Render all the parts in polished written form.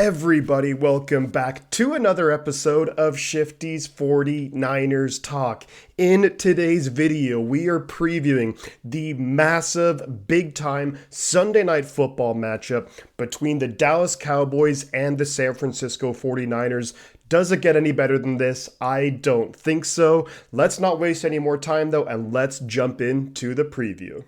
Everybody, welcome back to another episode of Shifty's 49ers Talk. In today's video, we are previewing the massive, big-time Sunday Night Football matchup between the Dallas Cowboys and the San Francisco 49ers. Does it get any better than this? I don't think so. Let's not waste any more time, though, and let's jump into the preview.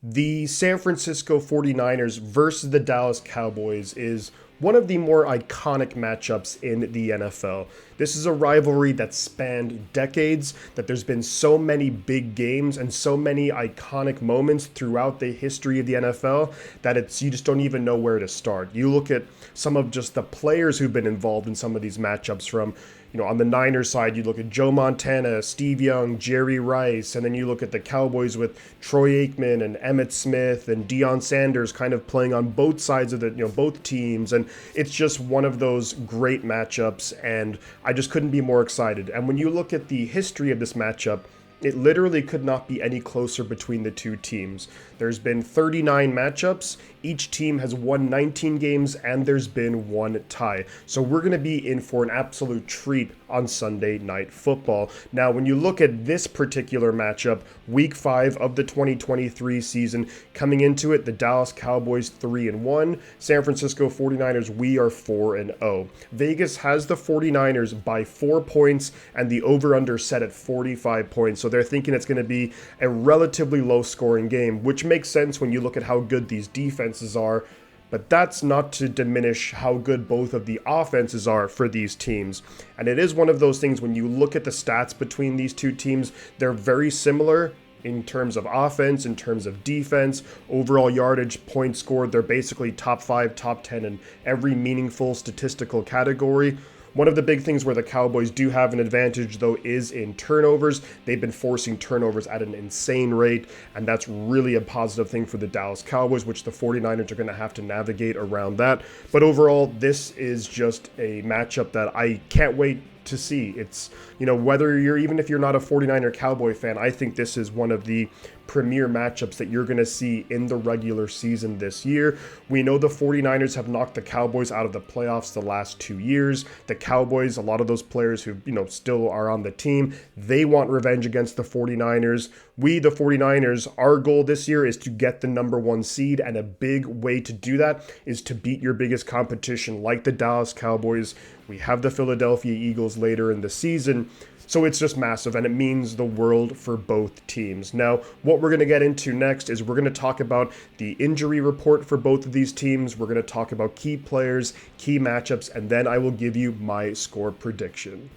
The San Francisco 49ers versus the Dallas Cowboys is one of the more iconic matchups in the NFL. This is a rivalry that spanned decades, that there's been so many big games and so many iconic moments throughout the history of the NFL that you just don't even know where to start. You look at some of just the players who've been involved in some of these matchups from, on the Niners side, you look at Joe Montana, Steve Young, Jerry Rice, and then you look at the Cowboys with Troy Aikman and Emmitt Smith and Deion Sanders kind of playing on both sides of both teams. And it's just one of those great matchups, and I just couldn't be more excited. And when you look at the history of this matchup, it literally could not be any closer between the two teams. There's been 39 matchups. Each team has won 19 games, and there's been one tie. So we're going to be in for an absolute treat on Sunday Night Football. Now, when you look at this particular matchup, Week 5 of the 2023 season, coming into it, the Dallas Cowboys 3-1, San Francisco 49ers, we are 4-0. Vegas has the 49ers by 4 points, and the over-under set at 45 points. So they're thinking it's going to be a relatively low-scoring game, which makes sense when you look at how good these defenses are, but that's not to diminish how good both of the offenses are for these teams. And it is one of those things when you look at the stats between these two teams, they're very similar in terms of offense, in terms of defense, overall yardage, points scored. They're basically top 5, top 10 in every meaningful statistical category. One of the big things where the Cowboys do have an advantage, though, is in turnovers. They've been forcing turnovers at an insane rate, and that's really a positive thing for the Dallas Cowboys, which the 49ers are going to have to navigate around that. But overall, this is just a matchup that I can't wait to see. It's, even if you're not a 49er Cowboy fan, I think this is one of the premier matchups that you're going to see in the regular season this year. We know the 49ers have knocked the Cowboys out of the playoffs the last 2 years. The Cowboys, a lot of those players who, still are on the team, they want revenge against the 49ers. We, the 49ers, our goal this year is to get the number 1 seed, and a big way to do that is to beat your biggest competition like the Dallas Cowboys. We have the Philadelphia Eagles later in the season. So it's just massive, and it means the world for both teams. Now, what we're going to get into next is we're going to talk about the injury report for both of these teams. We're going to talk about key players, key matchups, and then I will give you my score prediction.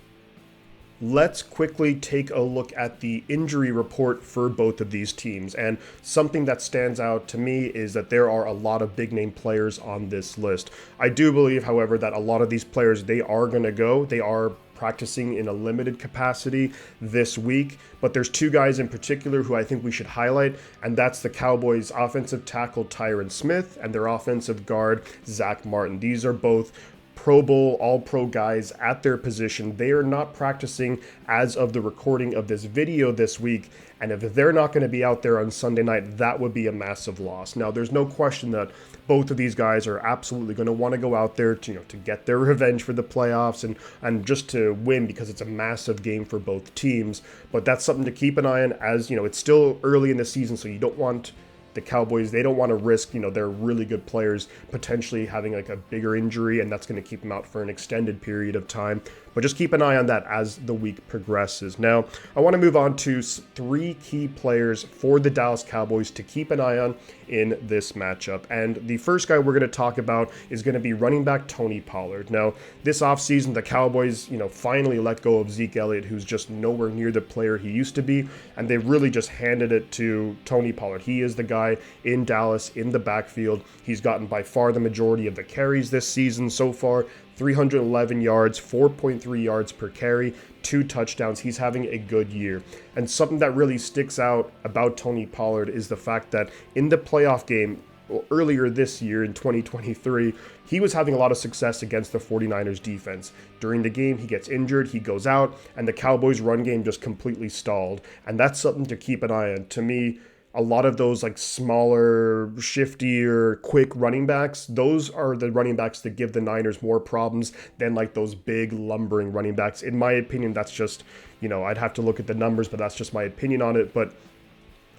Let's quickly take a look at the injury report for both of these teams. And something that stands out to me is that there are a lot of big name players on this list. I do believe, however, that a lot of these players, they are going to go. They are practicing in a limited capacity this week, but there's 2 guys in particular who I think we should highlight, and that's the Cowboys offensive tackle Tyron Smith and their offensive guard Zach Martin. These are both Pro Bowl, All-Pro guys at their position. They are not practicing as of the recording of this video this week, and if they're not going to be out there on Sunday night, that would be a massive loss. Now, there's no question that both of these guys are absolutely going to want to go out there to get their revenge for the playoffs and just to win, because it's a massive game for both teams. But that's something to keep an eye on, as it's still early in the season, so you don't want the Cowboys, they don't want to risk, their really good players potentially having like a bigger injury, and that's going to keep them out for an extended period of time. But just keep an eye on that as the week progresses. Now, I want to move on to 3 key players for the Dallas Cowboys to keep an eye on in this matchup. And the first guy we're going to talk about is going to be running back Tony Pollard. Now, this offseason, the Cowboys, finally let go of Zeke Elliott, who's just nowhere near the player he used to be, and they really just handed it to Tony Pollard. He is the guy in Dallas in the backfield. He's gotten by far the majority of the carries this season so far. 311 yards, 4.3 yards per carry, 2 touchdowns. He's having a good year. And something that really sticks out about Tony Pollard is the fact that in the playoff game earlier this year in 2023, he was having a lot of success against the 49ers defense. During the game, he gets injured, he goes out, and the Cowboys run game just completely stalled. And that's something to keep an eye on. To me, a lot of those like smaller, shiftier, quick running backs, those are the running backs that give the Niners more problems than like those big, lumbering running backs. In my opinion, that's just, I'd have to look at the numbers, but that's just my opinion on it. But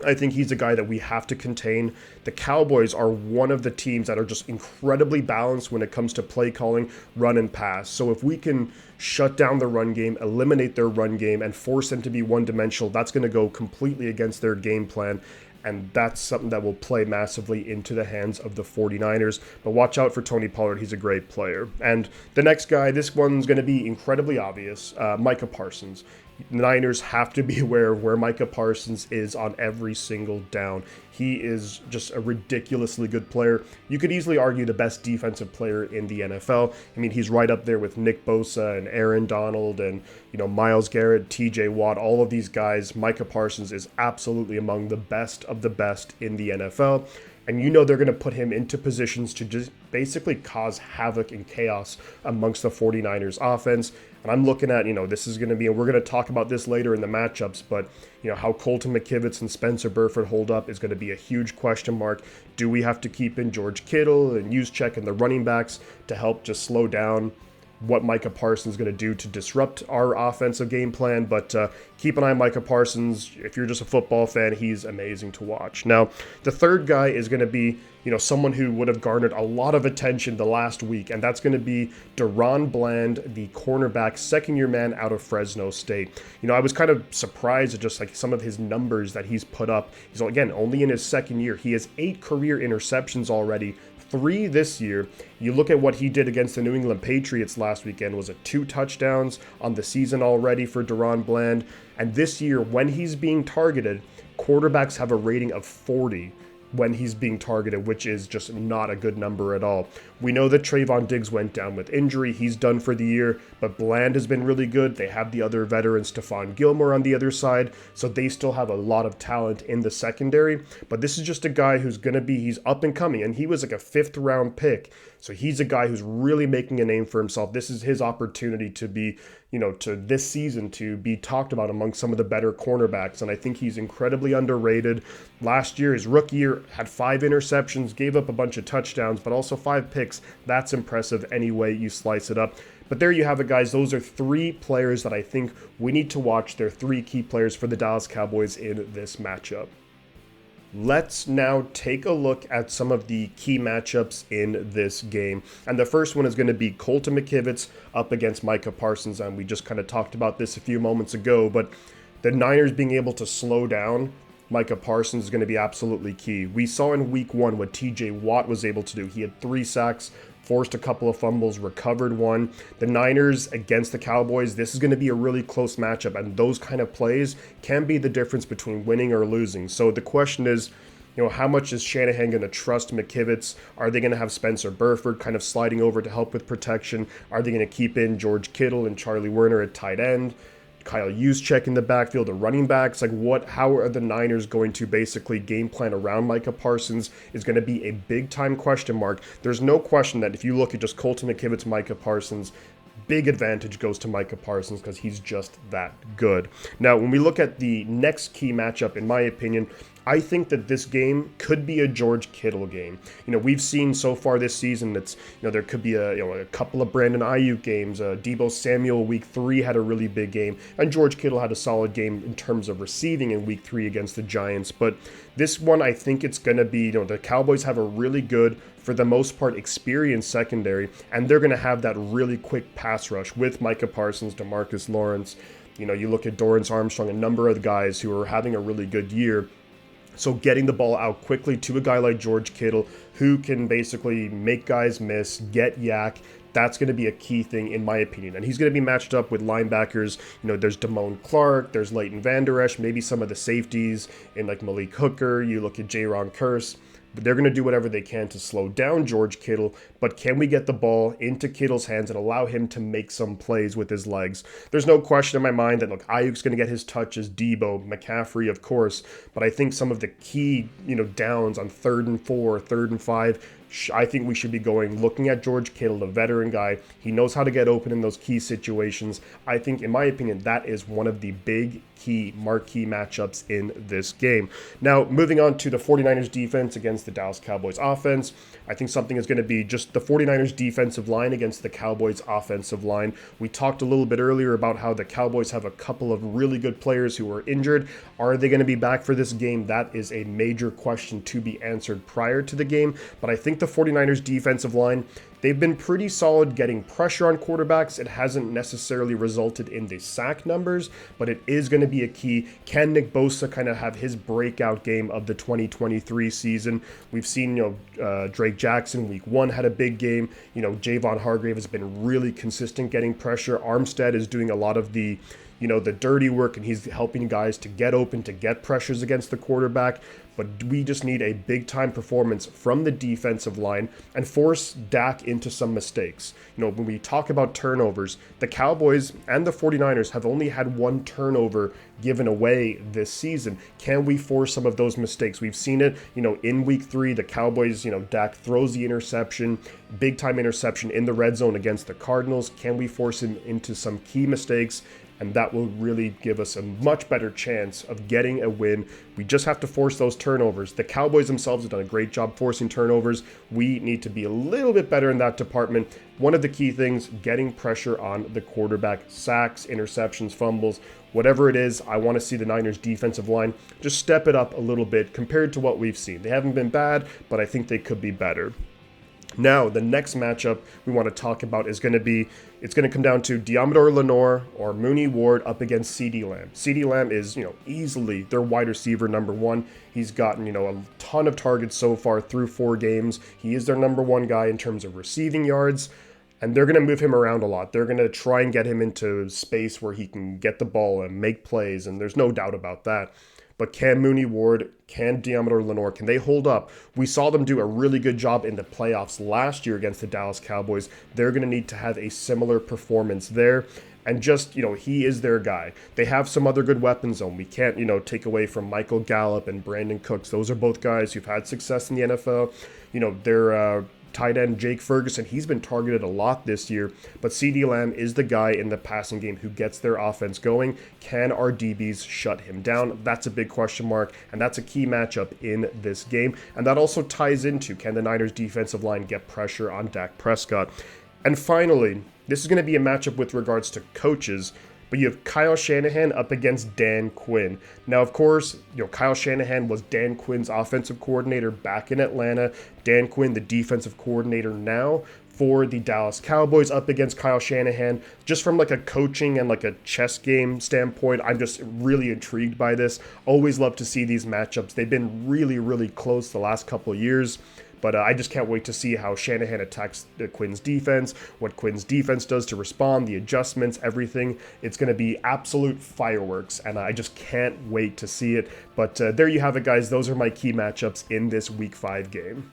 I think he's a guy that we have to contain. The Cowboys are one of the teams that are just incredibly balanced when it comes to play calling, run and pass. So if we can shut down the run game, eliminate their run game, and force them to be one-dimensional, that's going to go completely against their game plan. And that's something that will play massively into the hands of the 49ers. But watch out for Tony Pollard. He's a great player. And the next guy, this one's going to be incredibly obvious, Micah Parsons. The Niners have to be aware of where Micah Parsons is on every single down. He is just a ridiculously good player. You could easily argue the best defensive player in the NFL. I mean, he's right up there with Nick Bosa and Aaron Donald and, Myles Garrett, TJ Watt, all of these guys. Micah Parsons is absolutely among the best of the best in the NFL. And they're going to put him into positions to just basically cause havoc and chaos amongst the 49ers offense. And I'm looking at, this is going to be, and we're going to talk about this later in the matchups, but, how Colton McKivitz and Spencer Burford hold up is going to be a huge question mark. Do we have to keep in George Kittle and Juszczyk and the running backs to help just slow down what Micah Parsons is going to do to disrupt our offensive game plan? But keep an eye on Micah Parsons. If you're just a football fan, he's amazing to watch. Now, the third guy is going to be, someone who would have garnered a lot of attention the last week, and that's going to be Deron Bland, the cornerback, second-year man out of Fresno State. I was kind of surprised at just like some of his numbers that he's put up. He's, again, only in his second year. He has 8 career interceptions already, 3 this year. You look at what he did against the New England Patriots last weekend. Was it 2 touchdowns on the season already for Deron Bland? And this year, when he's being targeted, quarterbacks have a rating of 40 when he's being targeted, which is just not a good number at all. We know that Trayvon Diggs went down with injury. He's done for the year, but Bland has been really good. They have the other veteran, Stephon Gilmore, on the other side, so they still have a lot of talent in the secondary. But this is just a guy who's going to be, he's up and coming, and he was like a 5th round pick. So he's a guy who's really making a name for himself. This is his opportunity to be, to this season to be talked about among some of the better cornerbacks. And I think he's incredibly underrated. Last year, his rookie year, had 5 interceptions, gave up a bunch of touchdowns, but also 5 picks. That's impressive any way you slice it up. But there you have it, guys. Those are 3 players that I think we need to watch. They're 3 key players for the Dallas Cowboys in this matchup. Let's now take a look at some of the key matchups in this game. And the first one is going to be Colton McKivitz up against Micah Parsons. And we just kind of talked about this a few moments ago, but the Niners being able to slow down Micah Parsons is going to be absolutely key. We saw in week 1 what TJ Watt was able to do. He had 3 sacks, forced a couple of fumbles, recovered 1. The Niners against the Cowboys, this is going to be a really close matchup, and those kind of plays can be the difference between winning or losing. So the question is, how much is Shanahan going to trust McKivitz? Are they going to have Spencer Burford kind of sliding over to help with protection? Are they going to keep in George Kittle and Charlie Werner at tight end? Kyle Juszczyk in the backfield, the running backs, how are the Niners going to basically game plan around Micah Parsons is going to be a big time question mark. There's no question that if you look at just Colton McKivitz, Micah Parsons, big advantage goes to Micah Parsons because he's just that good. Now, when we look at the next key matchup, in my opinion, I think that this game could be a George Kittle game. We've seen so far this season that's, there could be a couple of Brandon Ayuk games. Deebo Samuel week 3 had a really big game, and George Kittle had a solid game in terms of receiving in week 3 against the Giants. But this one, I think it's going to be, the Cowboys have a really good, for the most part, experienced secondary, and they're going to have that really quick pass rush with Micah Parsons, DeMarcus Lawrence. You look at Dorrance Armstrong, a number of guys who are having a really good year. So getting the ball out quickly to a guy like George Kittle, who can basically make guys miss, get yak, that's going to be a key thing in my opinion. And he's going to be matched up with linebackers. There's Damone Clark, there's Leighton Vander Esch, maybe some of the safeties in like Malik Hooker. You look at Jaron Kearse. But they're going to do whatever they can to slow down George Kittle. But can we get the ball into Kittle's hands and allow him to make some plays with his legs? There's no question in my mind that, look, Ayuk's going to get his touches, Deebo, McCaffrey, of course. But I think some of the key, downs on 3rd and 4, 3rd and 5, I think we should be looking at George Kittle, a veteran guy. He knows how to get open in those key situations. I think, in my opinion, that is one of the big marquee matchups in this game. Now, moving on to the 49ers defense against the Dallas Cowboys offense, I think something is going to be just the 49ers defensive line against the Cowboys offensive line. We talked a little bit earlier about how the Cowboys have a couple of really good players who are injured. Are they going to be back for this game? That is a major question to be answered prior to the game. But I think the 49ers defensive line, they've been pretty solid getting pressure on quarterbacks. It hasn't necessarily resulted in the sack numbers, but it is going to be a key. Can Nick Bosa kind of have his breakout game of the 2023 season? We've seen, Drake Jackson week 1 had a big game. Javon Hargrave has been really consistent getting pressure. Armstead is doing a lot of the dirty work, and he's helping guys to get open, to get pressures against the quarterback. But we just need a big-time performance from the defensive line and force Dak into some mistakes. When we talk about turnovers, the Cowboys and the 49ers have only had 1 turnover given away this season. Can we force some of those mistakes? We've seen it, in week 3, the Cowboys, Dak throws the interception, big-time interception in the red zone against the Cardinals. Can we force him into some key mistakes? And that will really give us a much better chance of getting a win. We just have to force those turnovers. The Cowboys themselves have done a great job forcing turnovers. We need to be a little bit better in that department. One of the key things, getting pressure on the quarterback, sacks, interceptions, fumbles, whatever it is. I want to see the Niners defensive line just step it up a little bit compared to what we've seen. They haven't been bad, but I think they could be better. Now, the next matchup we want to talk about is going to come down to Deommodore Lenoir or Mooney Ward up against CeeDee Lamb. CeeDee Lamb is, easily their wide receiver number 1. He's gotten, a ton of targets so far through 4 games. He is their number 1 guy in terms of receiving yards, and they're going to move him around a lot. They're going to try and get him into space where he can get the ball and make plays, and there's no doubt about that. But can Mooney Ward, can Deommodore Lenoir, can they hold up? We saw them do a really good job in the playoffs last year against the Dallas Cowboys. They're going to need to have a similar performance there. And just, he is their guy. They have some other good weapons, though. We can't, take away from Michael Gallup and Brandon Cooks. Those are both guys who've had success in the NFL. Their tight end Jake Ferguson, he's been targeted a lot this year, but CeeDee Lamb is the guy in the passing game who gets their offense going. Can our DBs shut him down? That's a big question mark, and that's a key matchup in this game. And that also ties into, can the Niners defensive line get pressure on Dak Prescott? And finally, this is going to be a matchup with regards to coaches, but you have Kyle Shanahan up against Dan Quinn. Now, of course, Kyle Shanahan was Dan Quinn's offensive coordinator back in Atlanta. Dan Quinn, the defensive coordinator now for the Dallas Cowboys, up against Kyle Shanahan. Just from a coaching and a chess game standpoint, I'm just really intrigued by this. Always love to see these matchups. They've been really, really close the last couple of years. But I just can't wait to see how Shanahan attacks Quinn's defense, what Quinn's defense does to respond, the adjustments, everything. It's going to be absolute fireworks, and I just can't wait to see it. But there you have it, guys. Those are my key matchups in this Week 5 game.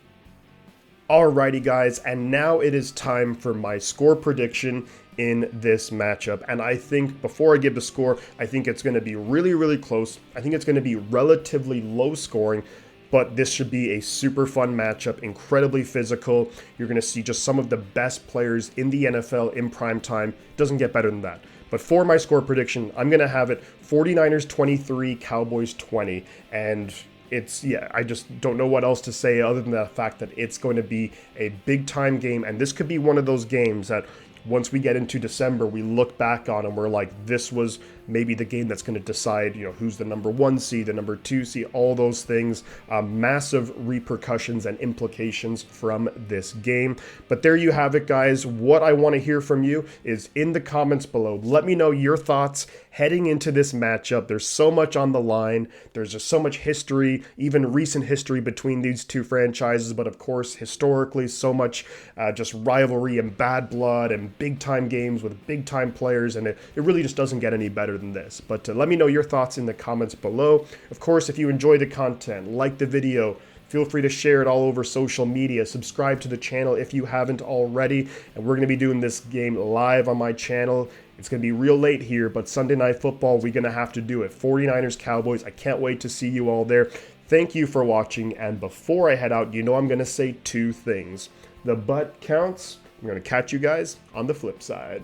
Alrighty, guys, and now it is time for my score prediction in this matchup. And I think, before I give the score, I think it's going to be really, really close. I think it's going to be relatively low scoring, but this should be a super fun matchup, incredibly physical. You're going to see just some of the best players in the NFL in prime time. Doesn't get better than that. But for my score prediction, I'm going to have it 49ers 23, Cowboys 20. And I just don't know what else to say other than the fact that it's going to be a big time game. And this could be one of those games that once we get into December, we look back on and we're like, this was maybe the game that's going to decide, who's the number 1 seed, the number 2 seed, all those things. Massive repercussions and implications from this game. But there you have it, guys. What I want to hear from you is in the comments below. Let me know your thoughts heading into this matchup. There's so much on the line. There's just so much history, even recent history between these two franchises. But of course, historically, so much just rivalry and bad blood and big time games with big time players. And it really just doesn't get any better than this. But let me know your thoughts in the comments below. Of course, if you enjoy the content, like the video, feel free to share it all over social media. Subscribe to the channel if you haven't already. And we're going to be doing this game live on my channel. It's going to be real late here, but Sunday Night Football, we're going to have to do it. 49ers, Cowboys. I can't wait to see you all there. Thank you for watching, and before I head out, you know I'm going to say two things. The butt counts. I'm going to catch you guys on the flip side.